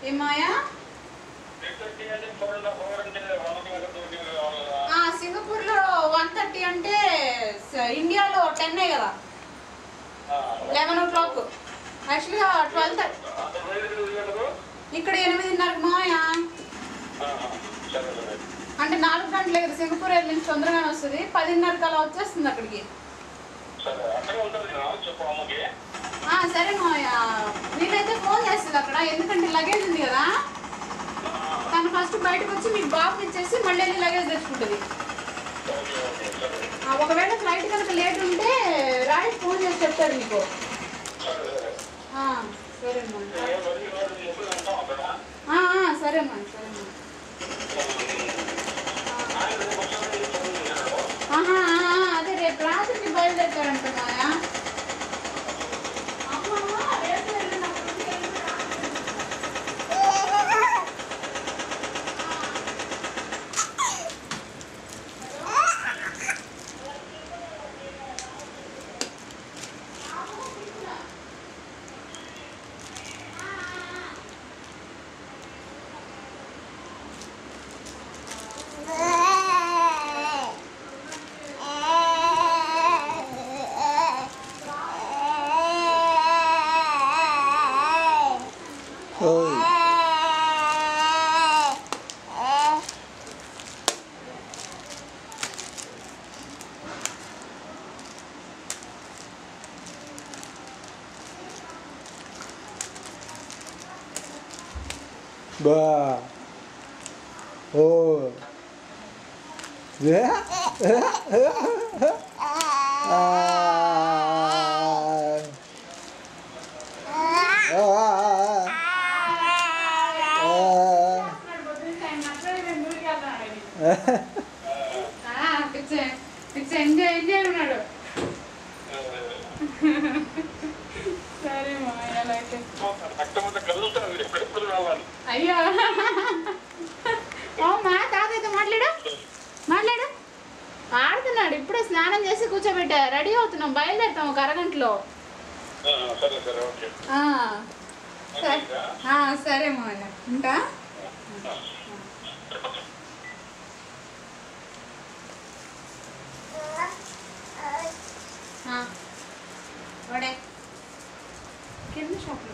ఏ మాయా సింగపూర్లో 1:30 అంటే ఇండియాలో 10 కదా, 11 o'clock. యాక్చువల్గా 12:30 ఇక్కడ 8:30 మాయా. అంటే 4 గంటలే కదా, సింగపూర్ వెళ్ళి నుంచి తొందరగానే వస్తుంది. 10:30 అలా వచ్చేస్తుంది అక్కడికి. సరే మాయ, నేనైతే ఫోన్ చేస్తుంది అక్కడ, ఎందుకంటే లగేజ్ ఉంది కదా. తను ఫస్ట్ బయటకు వచ్చి మీకు బాబుని ఇచ్చేసి మళ్ళీ వెళ్ళి లగేజ్ తెచ్చుకుంటుంది. ఒకవేళ ఫ్లైట్ కనుక లేట్ ఉంటే రాయిస్ ఫోన్ చేసి చెప్తాడు మీకు. సరేమ్మా సరేమ్మా సరేమ్మా. అదే రేపు రాత్రికి బయలుదేరుతాడంట మాయా. Bah. Oh. Yeah. ఎంజాయ్ ఉన్నాడు. సరే మాయా అయితే. అయ్యో మా తాతయ్యతో మాట్లాడు ఆడుతున్నాడు. ఇప్పుడే స్నానం చేసి కూర్చోబెట్టా, రెడీ అవుతున్నాం, బయలుదేరుతాం ఒక అరగంటలో. సరే మాయా ఉంటా. వాడే కింద షాప్లో